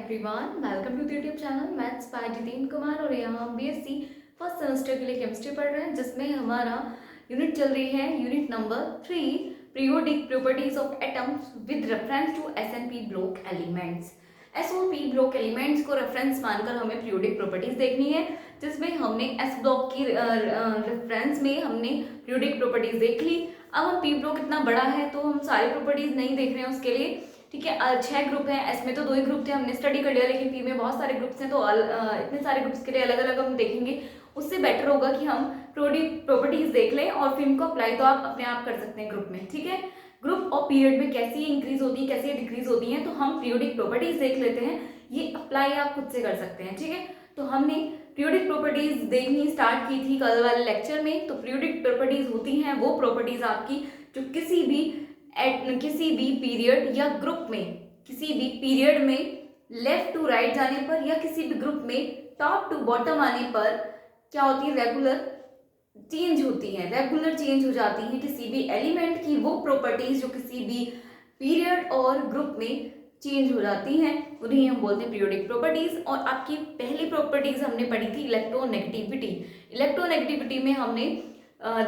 Everyone, welcome to the YouTube channel maths by Jitendra Kumar. और यहाँ हम बीएससी फर्स्ट सेमेस्टर के लिए केमिस्ट्री पढ़ रहे हैं, जिसमें हमारा यूनिट चल रही है unit number 3, periodic properties of atoms with reference to s n p block elements. S o p block elements को रेफरेंस मानकर हमें पीरियोडिक प्रॉपर्टीज देखनी है, जिसमें हमने एस ब्लॉक की रेफरेंस में हमने पीरियोडिक प्रॉपर्टीज देख ली। अब हम पी ब्लॉक इतना बड़ा है तो हम सारी प्रॉपर्टीज नहीं देख रहे हैं उसके लिए, ठीक है। 6 ग्रुप हैं, एस में तो 2 ही ग्रुप थे, हमने स्टडी कर लिया, लेकिन पी में बहुत सारे ग्रुप्स हैं, तो इतने सारे ग्रुप्स के लिए अलग अलग हम देखेंगे। उससे बेटर होगा कि हम प्रॉपर्टीज देख लें और फिर इनको अप्लाई तो आप अपने आप कर सकते हैं ग्रुप में, ठीक है। ग्रुप और पीरियड में कैसी इंक्रीज होती है, कैसी डिक्रीज होती है, तो हम पीरियोडिक प्रॉपर्टीज देख लेते हैं। ये अप्लाई आप खुद से कर सकते हैं, ठीक है। तो हमने पीरियोडिक प्रॉपर्टीज देखनी स्टार्ट की थी कल वाले लेक्चर में। तो पीरियोडिक प्रॉपर्टीज होती हैं वो प्रॉपर्टीज आपकी जो किसी भी पीरियड या ग्रुप में, किसी भी पीरियड में लेफ्ट टू राइट जाने पर या किसी भी ग्रुप में टॉप टू बॉटम आने पर क्या होती है, रेगुलर चेंज होती है, रेगुलर चेंज हो जाती है किसी भी एलिमेंट की वो प्रॉपर्टीज जो किसी भी पीरियड और ग्रुप में चेंज हो जाती हैं, उन्हें हम बोलते हैं पीरियोडिक प्रॉपर्टीज। और आपकी पहली प्रॉपर्टीज हमने पढ़ी थी इलेक्ट्रोनेगेटिविटी। इलेक्ट्रोनेगेटिविटी में हमने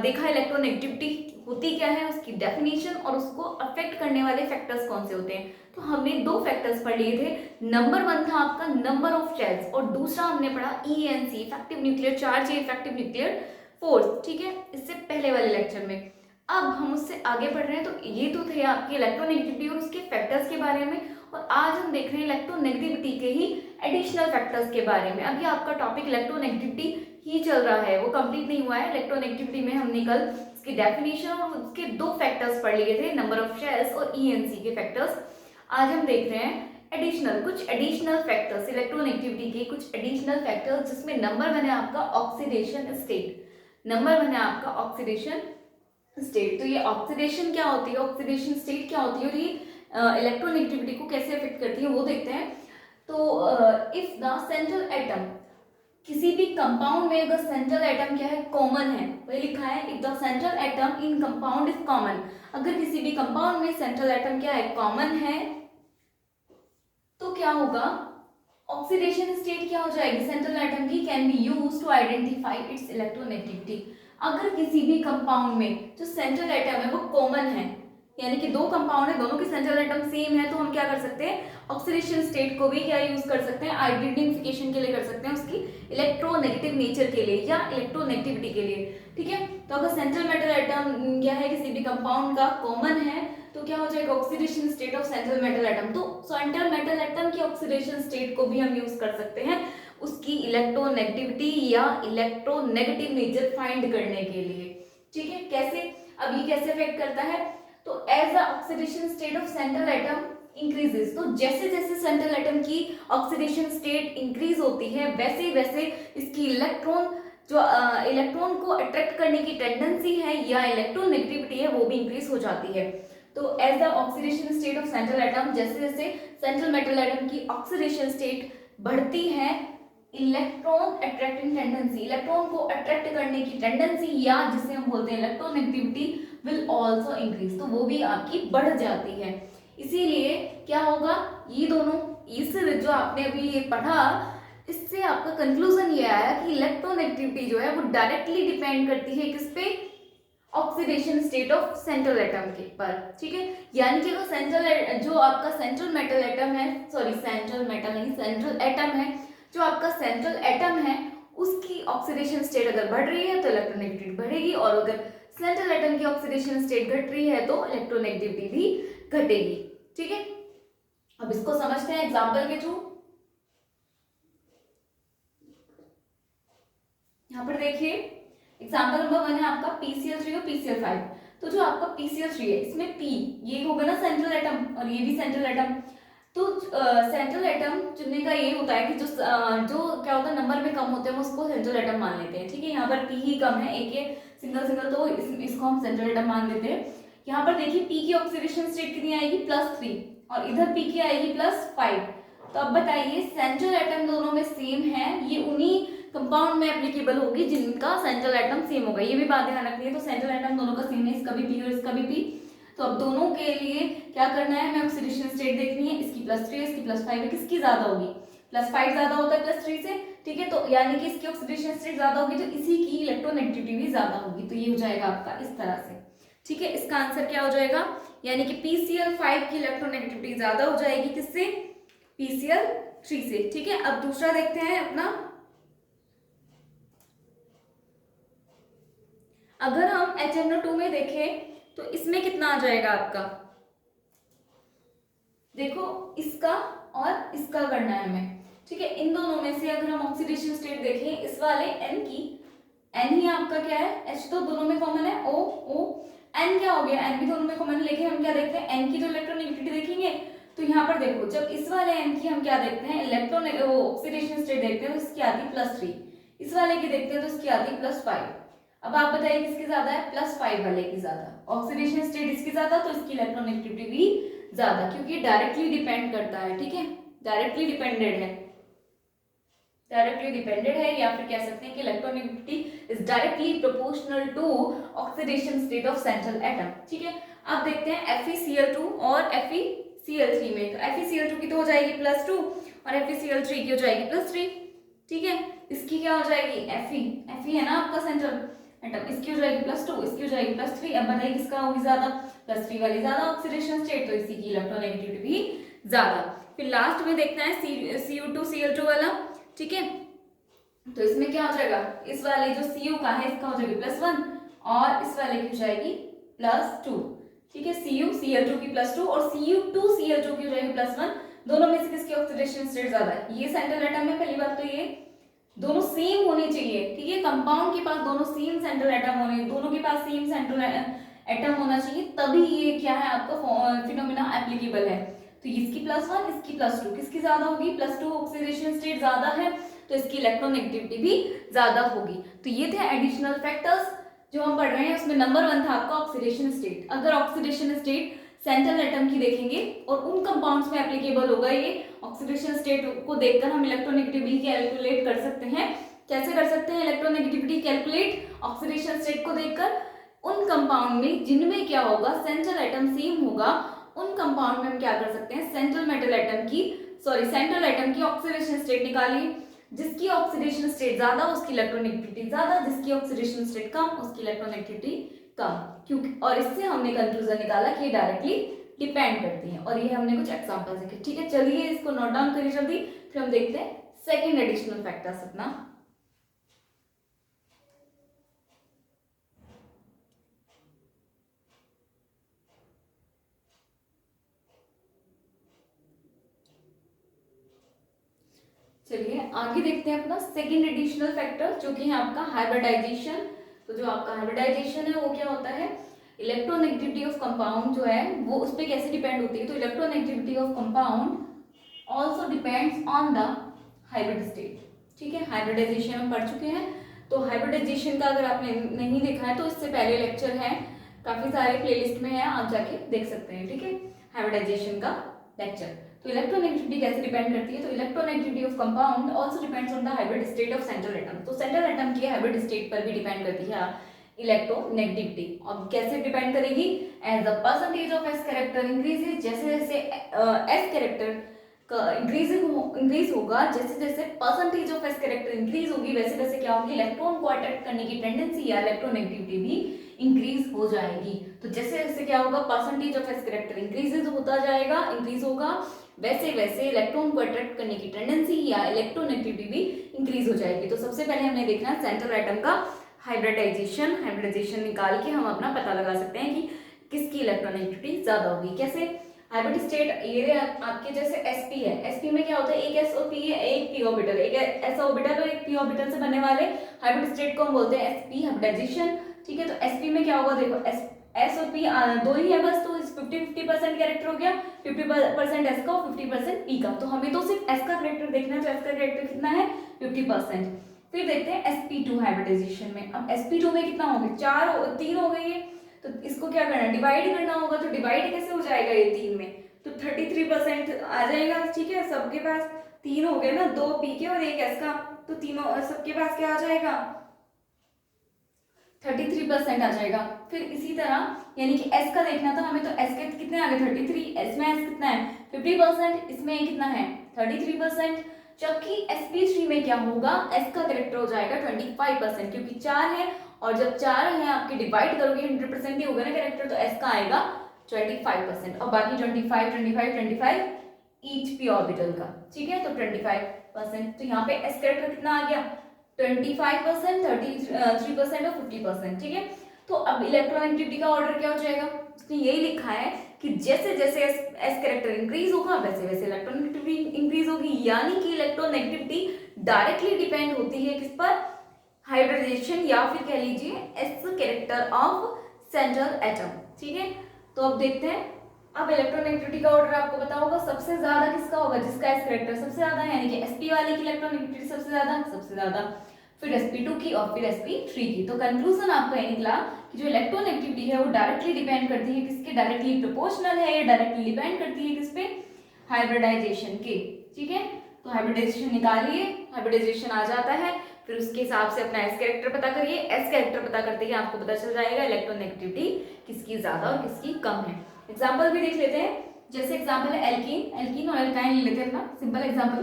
देखा इलेक्ट्रोनेगेटिविटी होती क्या है, उसकी डेफिनेशन और उसको अफेक्ट करने वाले फैक्टर्स कौन से होते हैं। तो हमने 2 फैक्टर्स पढ़ लिए थे। नंबर 1 था आपका नंबर ऑफ शेल्स और दूसरा हमने पढ़ा ENC, इफेक्टिव न्यूक्लियर चार्ज या इफेक्टिव न्यूक्लियर फोर्स, ठीक है, इससे पहले वाले लेक्चर में। अब हम उससे आगे बढ़ रहे हैं। तो ये तो थे आपकी इलेक्ट्रोनेगेटिविटी और उसके फैक्टर्स के बारे में, और आज हम देख रहे हैं इलेक्ट्रोनेगेटिविटी के ही एडिशनल फैक्टर्स के बारे में। अभी आपका टॉपिक इलेक्ट्रोनेगेटिविटी ही चल रहा है, वो कंप्लीट नहीं हुआ है। इलेक्ट्रोनेगेटिविटी में हमने कल इसकी डेफिनेशन और उसके 2 फैक्टर्स पढ़ लिए थे, नंबर ऑफ शेल्स और ENC के फैक्टर्स। आज हम देख रहे हैं कुछ एडिशनल फैक्टर्स, इलेक्ट्रोनेगेटिविटी के कुछ एडिशनल फैक्टर्स, जिसमें नंबर 1 है आपका ऑक्सीडेशन स्टेट। नंबर 1 है आपका ऑक्सीडेशन स्टेट। तो ये ऑक्सीडेशन क्या होती है, ऑक्सीडेशन स्टेट क्या होती है और ये इलेक्ट्रोनेगेटिविटी को कैसे अफेक्ट करती है वो देखते हैं। तो इफ द सेंट्रल एटम, किसी भी कंपाउंड में अगर सेंट्रल एटम क्या है, कॉमन है, वही लिखा है if the central atom in compound is common. अगर किसी भी कंपाउंड में सेंट्रल एटम क्या है, कॉमन है, तो क्या होगा, ऑक्सीडेशन स्टेट क्या हो जाएगी सेंट्रल एटम की, can be used to identify its electronegativity. अगर किसी भी कंपाउंड में जो सेंट्रल एटम है वो कॉमन है, यानी कि 2 कंपाउंड है, दोनों की सेंट्रल एटम सेम है, तो हम क्या कर सकते हैं, ऑक्सीडेशन स्टेट को भी क्या यूज कर सकते हैं, आइडेंटिफिकेशन के लिए कर सकते हैं, उसकी इलेक्ट्रोनेगेटिव नेचर के लिए या इलेक्ट्रोनेगेटिविटी के लिए, ठीक है। तो अगर सेंट्रल मेटल एटम क्या है, किसी भी कंपाउंड का कॉमन है, तो क्या हो जाएगा, oxidation state of central metal atom. तो सेंट्रल मेटल एटम की ऑक्सीडेशन स्टेट को भी हम यूज कर सकते हैं उसकी इलेक्ट्रोनेगेटिविटी या इलेक्ट्रोनेगेटिव नेचर फाइंड करने के लिए, ठीक है। कैसे, अब ये कैसे अफेक्ट करता है, तो as the oxidation state of central atom increases, तो जैसे जैसे सेंट्रल एटम की ऑक्सीडेशन स्टेट इंक्रीज होती है वैसे वैसे इसकी इलेक्ट्रॉन को अट्रैक्ट करने की टेंडेंसी है या इलेक्ट्रोनेगेटिविटी है वो भी इंक्रीज हो जाती है। तो as the oxidation state of central atom, जैसे जैसे सेंट्रल मेटल एटम की ऑक्सीडेशन स्टेट बढ़ती है, इलेक्ट्रॉन अट्रैक्टिंग टेंडेंसी, इलेक्ट्रॉन को अट्रैक्ट करने की टेंडेंसी या जिसे हम बोलते हैं इलेक्ट्रोनेगेटिविटी विल आल्सो इंक्रीज, तो वो भी आपकी बढ़ जाती है। इसीलिए क्या होगा, ये दोनों, इस जो आपने अभी ये पढ़ा, इससे आपका कंक्लूजन ये आया कि इलेक्ट्रोनेगेटिविटी जो है वो डायरेक्टली डिपेंड करती है किस पे, oxidation state of central atom के पर, ठीक है। यानी कि अगर जो आपका सेंट्रल मेटल एटम है, सॉरी सेंट्रल मेटल नहीं, सेंट्रल एटम है, जो आपका सेंट्रल एटम है उसकी ऑक्सीडेशन स्टेट अगर बढ़ रही है तो इलेक्ट्रोनेगेटिविटी बढ़ेगी, और अगर सेंट्रल एटम की ऑक्सीडेशन स्टेट घट रही है तो इलेक्ट्रोनेगेटिविटी भी घटेगी, ठीक है। अब इसको समझते हैं एग्जांपल के थ्रू। यहाँ पर देखिए एग्जांपल नंबर 1 है आपका PCl3 और PCl5। तो जो आपका PCl3 है, इसमें P ये होगा ना सेंट्रल एटम और ये भी सेंट्रल एटम। तो सेंट्रल एटम चुनने का ये होता है कि जो क्या होता है, नंबर में कम होते हैं हम उसको सेंट्रल एटम मान लेते हैं, ठीक है। यहाँ पर P ही कम है, एक ये सिंगल, तो इसको हम सेंट्रल एटम मान लेते हैं। यहाँ पर देखिए P की ऑक्सीडेशन स्टेट कितनी आएगी, +3, और इधर P की आएगी +5। तो अब बताइए सेंट्रल एटम दोनों में सेम है, ये उन्हीं कंपाउंड में एप्लीकेबल होगी जिनका सेंट्रल एटम सेम होगा, ये भी बात ध्यान रखनी है। तो सेंट्रल एटम दोनों का सेम है, इसका भी P और इसका भी P। तो अब दोनों के लिए क्या करना है, हमें ऑक्सीडेशन स्टेट देखनी है, इसकी +3 है, इसकी +5 है, किसकी ज्यादा होगी, +5 ज्यादा होता है +3 से, ठीक है, तो यानी कि इसकी ऑक्सीडेशन स्टेट ज्यादा होगी तो इसी की इलेक्ट्रोनेगेटिविटी भी ज्यादा होगी, तो ये हो जाएगा आपका इस तरह से, ठीक है। इसका आंसर क्या हो जाएगा, यानी कि PCl5 की इलेक्ट्रोनेगेटिविटी ज्यादा हो जाएगी किससे, PCl3 से, ठीक है। अब दूसरा देखते हैं अपना, अगर हम HNO2 में देखें तो इसमें कितना आ जाएगा आपका, देखो इसका और इसका करना है हमें, ठीक है। इन दोनों में से अगर हम ऑक्सीडेशन स्टेट देखें, इस वाले N की, N ही आपका क्या है, H तो दोनों में कॉमन है, O O N क्या हो गया, N भी दोनों में कॉमन है, लेकिन हम क्या देखते हैं, N की जो इलेक्ट्रोनेगेटिविटी देखेंगे तो यहाँ पर देखो, जब इस वाले N की हम क्या देखते हैं, इलेक्ट्रॉन ऑक्सीडेशन स्टेट देखते हैं तो इसकी आती है +3, इस वाले की देखते हैं तो इसकी आती है +5। अब आप बताइए किसकी ज्यादा है, +5 वाले की ज्यादा, ऑक्सीडेशन स्टेट इसकी ज्यादा तो इसकी इलेक्ट्रोनेगेटिविटी भी ज्यादा, क्योंकि डायरेक्टली डिपेंड करता है, ठीक है, डायरेक्टली डिपेंडेड है, डायरेक्टली डिपेंडेड है, या फिर कह सकते हैं कि electronegativity is directly proportional to oxidation state of central atom, ठीक है। अब देखते हैं FeCl2 और FeCl3 में, तो FeCl2 की तो हो जाएगी +2 और FeCl3 की हो जाएगी +3, ठीक है। इसकी क्या हो जाएगी, Fe है ना आपका सेंट्रल एटम, इसकी हो जाएगी +2, इसकी हो जाएगी +3। अब बताइए किसका होगी ज्यादा, +3 वाली ज्यादा ऑक्सीडेशन स्टेट, तो इसी की इलेक्ट्रोनेगेटिविटी भी ज्यादा। फिर लास्ट में देखना है Cu2Cl2 वाला, ठीक है, तो इसमें क्या हो जाएगा, इस वाले जो Cu का है इसका हो जाएगी +1 और इस वाले की हो जाएगी +2, ठीक है। CuCl2 की +2 और Cu2Cl2 की हो जाएगी +1, दोनों में से किसकी ऑक्सीडेशन स्टेट ज्यादा है, ये सेंट्रल एटम है, पहली बात तो ये दोनों सेम होने चाहिए, ठीक है, कंपाउंड के पास दोनों सेम सेंट्रल एटम होने, दोनों के पास सेम सेंट्रल एटम होना चाहिए, तभी ये क्या है आपका फिनोमेना एप्लीकेबल है। तो इसकी +1 इसकी +2, किसकी ज्यादा होगी, +2 ऑक्सीडेशन स्टेट ज्यादा है तो इसकी इलेक्ट्रोनेगेटिविटी भी ज्यादा होगी। तो ये थे एडिशनल फैक्टर्स जो हम पढ़ रहे हैं, उसमें नंबर 1 था आपका ऑक्सीडेशन स्टेट। अगर ऑक्सीडेशन स्टेट सेंट्रल एटम की देखेंगे और उन कंपाउंड्स में एप्लीकेबल होगा ये, ऑक्सीडेशन स्टेट को देखकर हम इलेक्ट्रोनेगेटिविटी कैलकुलेट कर सकते हैं। कैसे कर सकते हैं इलेक्ट्रोनेगेटिविटी कैलकुलेट, ऑक्सीडेशन स्टेट को देखकर उन कंपाउंड में जिनमें क्या होगा, सेंट्रल एटम सेम होगा, उन कंपाउंड में हम क्या कर सकते हैं, सेंट्रल एटम की ऑक्सीडेशन स्टेट निकालिए, जिसकी ऑक्सीडेशन स्टेट ज्यादा उसकी इलेक्ट्रोनेगेटिविटी ज्यादा, जिसकी ऑक्सीडेशन स्टेट कम उसकी इलेक्ट्रोनेगेटिविटी कम, क्योंकि और इससे हमने कंक्लूजन निकाला कि ये डायरेक्टली डिपेंड करती हैं, और ये हमने कुछ एग्जांपल्स देखे, ठीक है। चलिए इसको नोट डाउन करिए जल्दी, फिर हम देखते हैं सेकंड एडिशनल फैक्टर्स अपना। चलिए आगे देखते हैं अपना सेकंड एडिशनल फैक्टर, जो कि है आपका हाइब्रिडाइजेशन। तो जो आपका हाइब्रिडाइजेशन है वो क्या होता है, इलेक्ट्रोनेगेटिविटी ऑफ कंपाउंड जो है वो उस पर कैसे डिपेंड होती है, तो electronegativity of compound also depends on the hybrid state, ठीक है। हाइब्रिडाइजेशन हम पढ़ चुके हैं, तो हाइब्रिडाइजेशन का अगर आपने नहीं देखा है तो इससे पहले लेक्चर है, काफी सारे प्लेलिस्ट में है, आप जाके देख सकते हैं, ठीक है, हाइब्रिडाइजेशन का लेक्चर। तो इलेक्ट्रोनेगेटिविटी कैसे डिपेंड करती है, तो electronegativity of compound also depends on the hybrid state of central atom, तो सेंट्रल एटम की हाइब्रिड स्टेट पर भी डिपेंड करती है इलेक्ट्रोनेगेटिविटी। और कैसे डिपेंड करेगी, as the percentage of s character increases, जैसे जैसे एस कैरेक्टर इंक्रीज होगा, जैसे जैसे percentage of s character increase होगी, वैसे वैसे क्या होगी, इलेक्ट्रॉन को अट्रैक्ट करने की टेंडेंसी या इलेक्ट्रोनेगेटिविटी भी इंक्रीज हो जाएगी। तो जैसे जैसे क्या होगा, percentage of s character increase होगा, वैसे वैसे इलेक्ट्रॉन को अट्रैक्ट करने की टेंडेंसी या इलेक्ट्रोनेगेटिविटी भी इंक्रीज हो जाएगी। तो सबसे पहले हमने देखना है सेंट्रल एटम का हाइब्रिडाइजेशन निकाल के हम अपना पता लगा सकते हैं कि किसकी इलेक्ट्रोनेगेटिविटी ज्यादा होगी। कैसे, हाइब्रिड स्टेट ये आपके जैसे sp है, sp में क्या होता है, एक s और p है, एक p ऑर्बिटल, एक s ऑर्बिटल और एक p ऑर्बिटल से बनने वाले हाइब्रिड स्टेट को हम बोलते हैं sp हाइब्रिडाइजेशन, ठीक है। तो sp में क्या होगा, देखो s और p दो ही है बस, तो 50-50% कैरेक्टर हो गया, 50% s का और 50% p का, तो हमें तो सिर्फ s का कैरेक्टर देखना है, तो s का कैरेक्टर कितना है 50%। फिर देखते हैं sp2 हाइब्रिडाइजेशन में, अब sp2 में कितना हो गया, 3 हो गई है, तो इसको क्या करना है, डिवाइड करना होगा, तो डिवाइड कैसे हो जाएगा ये 3 में, तो 33% आ जाएगा, ठीक है। सबके पास 3 हो गए ना, 2 p के और 1 s का, तो तीनों सबके पास क्या आ जाएगा 33% आ जाएगा। फिर इसी तरह यानी कि S का देखना था हमें, तो S के कितने आ गए 33, S में S कितना है 50%, इसमें कितना है 33%। जबकि sp3 में क्या होगा, S का करेक्टर हो जाएगा 25%, क्योंकि 4 है और जब 4 है आपके डिवाइड करोगे 100% ही होगा ना करेक्टर, तो S का आएगा 25%। और बाकी 25 25 25 ईच पी ऑर्बिटल का, ठीक है, तो 25%। तो यहाँ पे S करेक्टर कितना आ गया 25%, 33% और 50%, ठीक है। तो अब इलेक्ट्रोनेगेटिविटी का ऑर्डर क्या हो जाएगा, उसने यही लिखा है कि जैसे जैसे एस कैरेक्टर इंक्रीज होगा वैसे वैसे इलेक्ट्रोनेगेटिविटी इंक्रीज होगी, यानी कि इलेक्ट्रोनेगेटिविटी डायरेक्टली डिपेंड होती है किस पर, हाइब्रिडाइजेशन या फिर कह लीजिए S character of central atom, ठीक है। तो अब देखते हैं, अब इलेक्ट्रोनेगेटिविटी का ऑर्डर आपको पता होगा, सबसे ज्यादा किसका होगा, जिसका एस कैरेक्टर सबसे ज्यादा है, यानी कि sp वाले की इलेक्ट्रोनेगेटिविटी सबसे ज्यादा, फिर sp2 की और फिर sp3 की। तो कंक्लूजन आपका ये निकला कि जो इलेक्ट्रोनेगेटिविटी है वो डायरेक्टली डिपेंड करती है किसके, डायरेक्टली प्रोपोर्शनल है, ये डायरेक्टली डिपेंड करती है किस पे, हाइब्रिडाइजेशन के, ठीक है। तो हाइब्रिडाइजेशन निकालिए, हाइब्रिडाइजेशन आ जाता है, फिर उसके हिसाब से अपना एस कैरेक्टर पता करिए, एस कैरेक्टर पता करते ही आपको पता चल जाएगा इलेक्ट्रोनेगेटिविटी किसकी ज्यादा और किसकी कम है। एग्जाम्पल भी देख लेते हैं, जैसे एग्जाम्पल है एल्कीन, एल्कीन और एल्काइन ले लेते हैं अपना सिंपल एग्जाम्पल।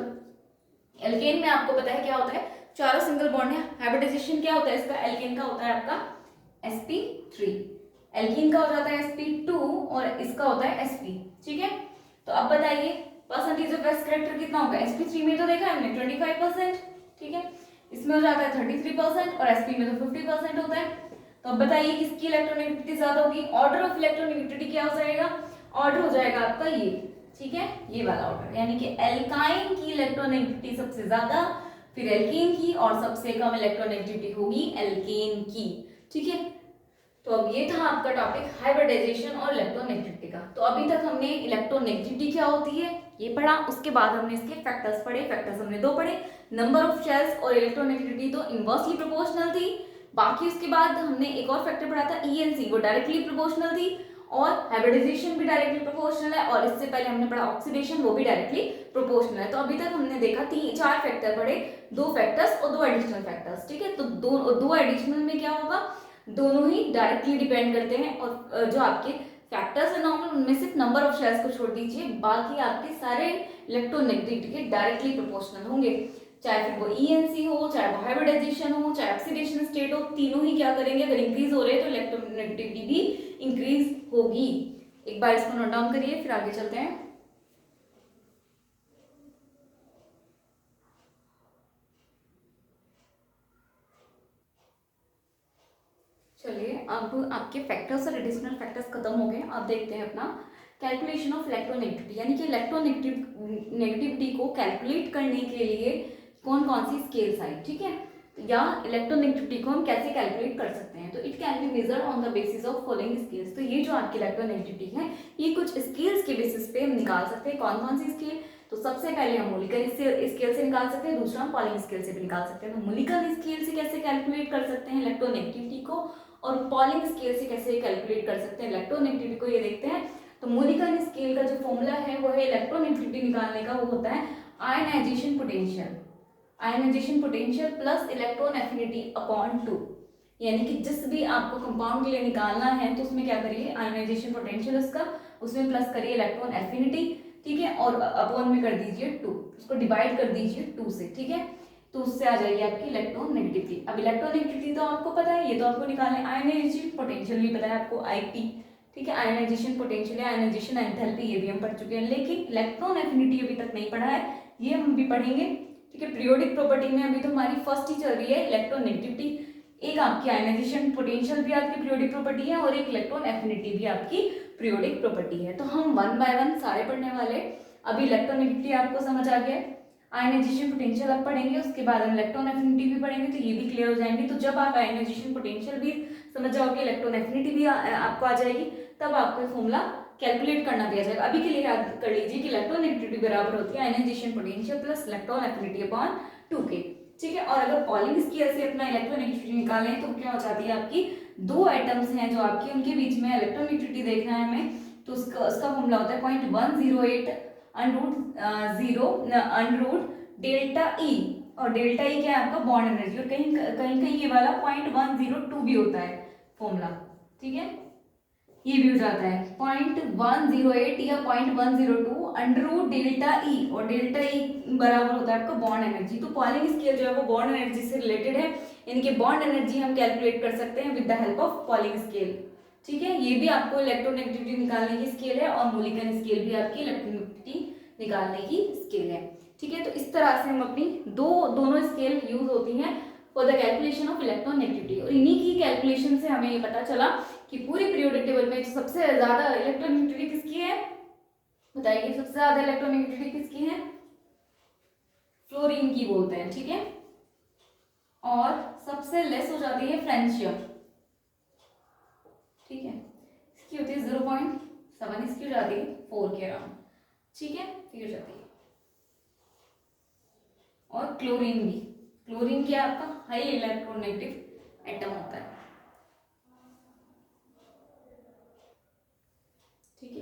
एल्केन में आपको पता है क्या होता है, चारों सिंगल बॉन्ड है, हाइब्रिडाइजेशन क्या होता है इसका, एल्केन का होता है आपका sp3, एल्कीन का हो जाता है sp2 और इसका होता है sp, ठीक है। तो अब बताइए परसेंटेज ऑफ एस कैरेक्टर कितना होगा, sp3 में तो देखा हमने 25%, ठीक है, इसमें हो जाता है 33% और sp में तो 50% होता है। तो अब बताइए किसकी इलेक्ट्रोनेगेटिविटी ज्यादा होगी, ऑर्डर ऑफ इलेक्ट्रोनेगेटिविटी क्या हो जाएगा, ऑर्डर हो जाएगा आपका ये, ठीक है, ये वाला ऑर्डर, यानी कि एल्काइन की इलेक्ट्रोनेगेटिविटी सबसे ज्यादा, फिर एल्कीन की, और सबसे कम इलेक्ट्रोनेगेटिविटी होगी एल्केन की, ठीक है। तो अब ये था आपका टॉपिक हाइब्रिडाइजेशन और इलेक्ट्रोनेगेटिविटी का। तो अभी तक हमने इलेक्ट्रोनेगेटिविटी क्या होती है ये पढ़ा, उसके बाद हमने इसके फैक्टर्स पढ़े, फैक्टर्स हमने दो पढ़े, नंबर ऑफ शेल्स और इलेक्ट्रोनेगेटिविटी तो इनवर्सली प्रोपोर्शनल थी। बाकी उसके बाद हमने एक और फैक्टर पढ़ा था ENC, वो डायरेक्टली प्रोपोर्शनल थी, और हाइब्रिडाइजेशन भी डायरेक्टली प्रोपोर्शनल है, और इससे पहले हमने पढ़ा ऑक्सीडेशन, वो भी डायरेक्टली प्रोपोर्शनल है। तो अभी तक हमने देखा चार फैक्टर पढ़े, दो फैक्टर्स और दो एडिशनल फैक्टर्स, ठीक है। तो दो एडिशनल में क्या होगा, दोनों ही डायरेक्टली डिपेंड करते हैं, और जो आपके फैक्टर्स है नॉर्मल उनमें सिर्फ नंबर ऑफ शेयर्स को छोड़ दीजिए, बाकी आपके सारे इलेक्ट्रोनेगेटिविटी के डायरेक्टली प्रोपोर्शनल होंगे, चाहे फिर वो ENC हो, चाहे वो हाइब्रिडाइजेशन हो, चाहे ऑक्सीडेशन स्टेट हो, तीनों ही क्या करेंगे, अगर इंक्रीज हो रहे हैं तो इलेक्ट्रोनेगेटिविटी भी इंक्रीज होगी। एक बार इसको नोट डाउन करिए, फिर आगे चलते हैं। चलिए अब आपके फैक्टर्स और एडिशनल फैक्टर्स खत्म हो गए, अब देखते हैं अपना कैलकुलेशन ऑफ इलेक्ट्रोनेगेटिविटी, यानी कि इलेक्ट्रोनेगेटिविटी को कैलकुलेट करने के लिए कौन कौन सी स्केल्स आई, ठीक है, या इलेक्ट्रोनेगेटिविटी को हम कैसे कैलकुलेट कर सकते हैं। तो it can be measured on the basis of following scales. तो ये जो आपकी इलेक्ट्रोनेगेटिविटी है ये कुछ स्केल्स के बेसिस पे हम निकाल सकते हैं। कौन कौन सी स्केल, तो सबसे पहले हम मोलिकल स्केल से निकाल सकते हैं, दूसरा हम पॉलिंग स्केल से भी निकाल सकते हैं। तो मोलिकल स्केल से कैसे कैलकुलेट कर सकते हैं इलेक्ट्रोनेगेटिविटी को, और पॉलिंग स्केल से कैसे कैलकुलेट कर सकते हैं इलेक्ट्रोनेगेटिविटी को, ये देखते हैं। तो मोलिकल स्केल का जो फॉर्मूला है वो है इलेक्ट्रोनेगेटिविटी निकालने का, वो होता है ionization potential, ionization potential plus electron affinity upon 2, यानी कि जिस भी आपको कंपाउंड के लिए निकालना है तो उसमें क्या करिए, आयनाइजेशन पोटेंशियल उसका, उसमें प्लस करिए इलेक्ट्रॉन एफिनिटी, ठीक है, और अपॉन में कर दीजिए 2, उसको डिवाइड कर दीजिए 2 से, ठीक है। तो उससे आ जाएगी आपकी इलेक्ट्रोनेगेटिविटी। अब इलेक्ट्रोनेगेटिविटी तो आपको पता है, ये तो आपको निकालना है, आयनाइजेशन पोटेंशियल भी पता है आपको IP, ठीक है, आयनाइजेशन पोटेंशियल है, आयनाइजेशन एंथैल्पी ये भी हम पढ़ चुके हैं, लेकिन इलेक्ट्रॉन एफिनिटी अभी तक नहीं पढ़ा है, ये हम भी पढ़ेंगे, ठीक है। पीरियोडिक प्रॉपर्टी में अभी तो हमारी फर्स्ट ही चल रही है इलेक्ट्रोनेगेटिविटी, एक आपकी आयनाइजेशन पोटेंशियल भी आपकी पीरियोडिक प्रॉपर्टी है और एक इलेक्ट्रॉन एफिनिटी भी आपकी पीरियोडिक प्रॉपर्टी है। तो हम 1 बाय 1 सारे पढ़ने वाले। अभी इलेक्ट्रोनेगेटिविटी आपको समझ आ गया, आयनाइजेशन पोटेंशियल अब पढ़ेंगे, उसके बाद हम इलेक्ट्रॉन एफिनिटी भी पढ़ेंगे, तो ये भी क्लियर हो जाएंगे। तो जब आप आयनाइजेशन पोटेंशियल भी समझ जाओगे, इलेक्ट्रॉन एफिनिटी भी आपको आ जाएगी, तब आपको फॉर्मूला कैलकुलेट करना भी आ जाएगा। अभी के लिए याद कर लीजिए कि इलेक्ट्रोनेगेटिविटी बराबर होती है ionization potential plus electron affinity upon 2 के, ठीक है। और अगर पॉलिंग स्केल से अपना इलेक्ट्रोनेगेटिविटी निकालें तो क्या हो जाती है, आपकी दो एटम्स हैं जो आपके, उनके बीच में इलेक्ट्रोनेगेटिविटी देखना है हमें, तो उसका फॉर्मूला होता है 0.108 √0 डेल्टा ई, और डेल्टा ई क्या है आपका बॉन्ड एनर्जी, और कहीं कहीं कहीं ये वाला 0.102 भी होता है फॉर्मूला, ठीक है, ये भी हो जाता है 0.108 या 0.102 अंडर रूट डेल्टा ई, और डेल्टा ई बराबर होता है आपका बॉन्ड एनर्जी। तो पॉइलिंग स्केल जो है वो बॉन्ड एनर्जी से रिलेटेड है, यानी कि बॉन्ड एनर्जी हम कैलकुलेट कर सकते हैं with the help of Pauling scale, ठीक है। ये भी आपको इलेक्ट्रोनेगेटिविटी निकालने की स्केल है, और मूलिकन स्केल भी आपकी इलेक्ट्रोनेगेटिविटी निकालने की स्केल है, ठीक है। तो इस तरह से हम अपनी दोनों स्केल यूज होती हैं for the calculation of electronegativity, और इन्हीं की कैलकुलेशन से हमें ये पता चला कि पूरी पीरियोडिक टेबल में सबसे ज्यादा इलेक्ट्रोनेगेटिविटी किसकी है, बताइए सबसे ज्यादा इलेक्ट्रोनेगेटिविटी किसकी है, फ्लोरीन की बोलते हैं, ठीक है, और सबसे लेस हो जाती है फ्रेंशियम, ठीक है, इसकी होती है 0.7, इसकी हो जाती है 4 के अराउंड, ठीक है, हो जाती है। और क्लोरीन भी, क्लोरीन क्या आपका हाई इलेक्ट्रोनेगेटिव एटम होता है, ठीक है।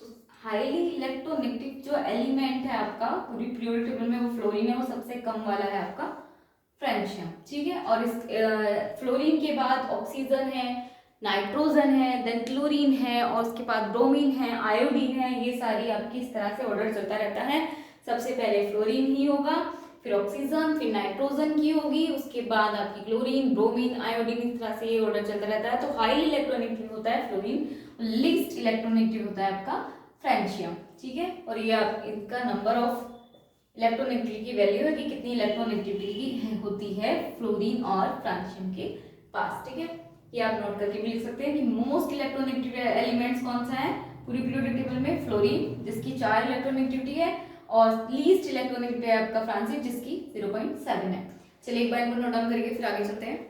तो हाईली इलेक्ट्रोनेगेटिव जो एलिमेंट है आपका पूरी पीरियोडिक टेबल में वो फ्लोरीन है, वो सबसे कम वाला है आपका फ्रेंशियम, ठीक है। और इस फ्लोरीन के बाद ऑक्सीजन है, नाइट्रोजन है, देन क्लोरीन है, और उसके बाद ब्रोमीन है, आयोडीन है, ये सारी आपकी इस तरह से ऑर्डर चलता रहता है। सबसे पहले फ्लोरीन ही होगा, फिर ऑक्सीजन, फिर नाइट्रोजन की होगी, उसके बाद आपकी क्लोरीन, ब्रोमीन, आयोडीन, इस तरह से ये ऑर्डर चलता रहता है। तो हाईली इलेक्ट्रोनेगेटिव होता है फ्लोरीन, लीस्ट इलेक्ट्रोनेगेटिव होता है आपका फ्रेंशियम, ठीक है। और ये आप इनका नंबर ऑफ इलेक्ट्रोनेगेटिविटी की वैल्यू है कि कितनी इलेक्ट्रोनेगेटिविटी होती है फ्लोरीन और फ्रेंशियम के पास, ठीक है। ये आप नोट करके भी लिख सकते हैं कि मोस्ट इलेक्ट्रोनेगेटिव एलिमेंट्स कौन सा है पूरी पीरियोडिक टेबल में, फ्लोरीन जिसकी 4 इलेक्ट्रोनेगेटिविटी है, और लीस्ट इलेक्ट्रोनेगेटिव है आपका फ्रांसिस जिसकी 0.7 है। चलिए एक बार इनको नोट डाउन करके फिर आगे चलते हैं।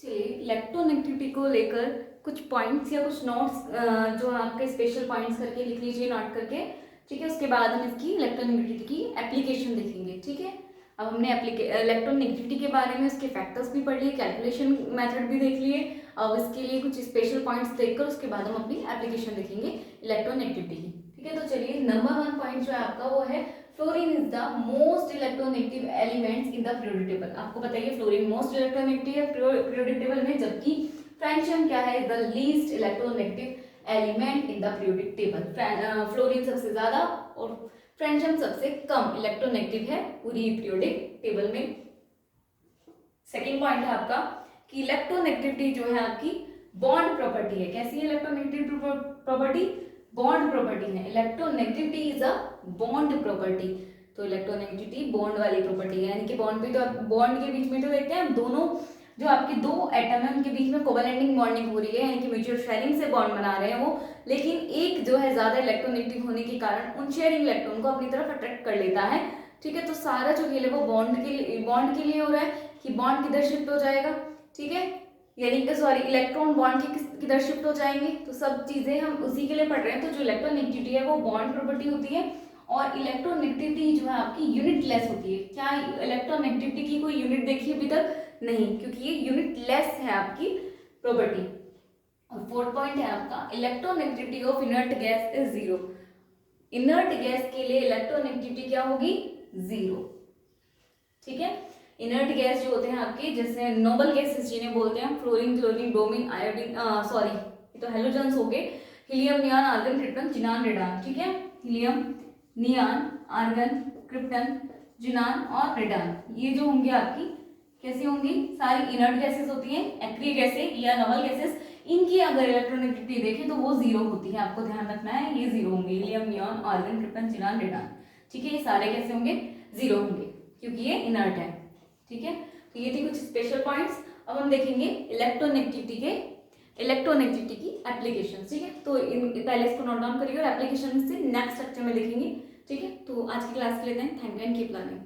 चलिए इलेक्ट्रोनेगेटिविटी को लेकर कुछ पॉइंट्स या कुछ नोट्स जो आपके स्पेशल पॉइंट्स करके लिख लीजिए नोट करके, ठीक है। उसके बाद हम इसकी इलेक्ट्रोनेगेटिविटी की एप्लीकेशन देखेंगे, ठीक है। अब हमने इलेक्ट्रोनेगेटिविटी के बारे में उसके फैक्टर्स भी पढ़ लिए, कैलकुलेशन मेथड भी देख लिए। अब इसके लिए कुछ स्पेशल पॉइंट्स देखकर उसके बाद हम अपनी एप्लीकेशन देखेंगे इलेक्ट्रोनेगेटिविटी की, ठीक है। तो चलिए नंबर 1 पॉइंट जो है आपका वो है fluorine is the most electronegative elements in the periodic table. आपको बताइए फ्लोरीन मोस्ट इलेक्ट्रोनेगेटिव है पीरियोडिक टेबल में, जबकि फ्रेंशियम क्या है, the least electronegative element in the periodic table. Fluorine सबसे ज्यादा और फ्रेंशियम सबसे कम इलेक्ट्रोनेगेटिव है पूरी पीरियोडिक टेबल में। सेकेंड पॉइंट है आपका कि इलेक्ट्रोनेगेटिविटी जो है आपकी बॉन्ड प्रॉपर्टी है। कैसी है इलेक्ट्रोनेगेटिव प्रॉपर्टी, बॉन्ड प्रॉपर्टी है। Electronegativity is a bond property, तो इलेक्ट्रोनेगेटिविटी बॉन्ड वाली प्रॉपर्टी है, यानी कि बॉन्ड पे तो आप बॉन्ड के बीच में तो देखते हैं दोनों जो आपके दो एटम है उनके बीच में कोवैलेंटिंग बॉन्डिंग हो रही है, यानी कि म्यूचुअल शेयरिंग से बॉन्ड बना रहे हैं वो, लेकिन एक जो है ज्यादा इलेक्ट्रोनेगेटिव होने के कारण उन शेयरिंग इलेक्ट्रॉन को अपनी तरफ अट्रैक्ट कर लेता है, ठीक है। तो सारा जो खेल है वो बॉन्ड के लिए हो रहा है कि बॉन्ड किधर शिफ्ट हो जाएगा, ठीक है, यानी कि सॉरी इलेक्ट्रॉन बॉन्ड के किधर शिफ्ट हो जाएंगे, तो सब चीजें हम उसी के लिए पढ़ रहे हैं। तो जो इलेक्ट्रोनेगेटिविटी है वो बॉन्ड प्रॉपर्टी होती है, और इलेक्ट्रोनेगेटिविटी जो है आपकी यूनिटलेस होती है। क्या इलेक्ट्रोनेगेटिविटी की कोई यूनिट देखी अभी तक नहीं, क्योंकि ये यूनिटलेस है आपकी प्रॉपर्टी। और फोर्थ पॉइंट है आपका electronegativity of inert gas is 0। Inert gas के लिए इलेक्ट्रोनेगेटिविटी क्या होगी, 0, ठीक है। इनर्ट गैस जो होते हैं आपके जैसे नोबल गैसेस जिन्हें बोलते हैं fluorine, chlorine, bromine, iodine, sorry ये तो हेलोजन्स हो गए, helium, neon, argon, krypton, xenon, radon, ठीक है। Helium, neon, argon, krypton, xenon और रेडान, ये जो होंगे आपकी कैसी होंगी, सारी इनर्ट गैसेस होती हैं, एक्रिय गैसेस या नोबल गैसेस। इनकी अगर इलेक्ट्रोनेगेटिविटी देखें तो वो 0 होती है, आपको ध्यान रखना है ये 0 होंगे, helium, neon, argon, krypton, xenon, radon, ठीक है। ये सारे कैसे होंगे, 0 होंगे क्योंकि ये इनर्ट है, ठीक है। तो ये थी कुछ स्पेशल पॉइंट्स। अब हम देखेंगे इलेक्ट्रोनेगेटिविटी की एप्लीकेशन, ठीक है। तो पहले इसको नोट डाउन करिए और एप्लीकेशन से नेक्स्ट लेक्चर में देखेंगे, ठीक है। तो आज की क्लास के लिए thank you and keep learning.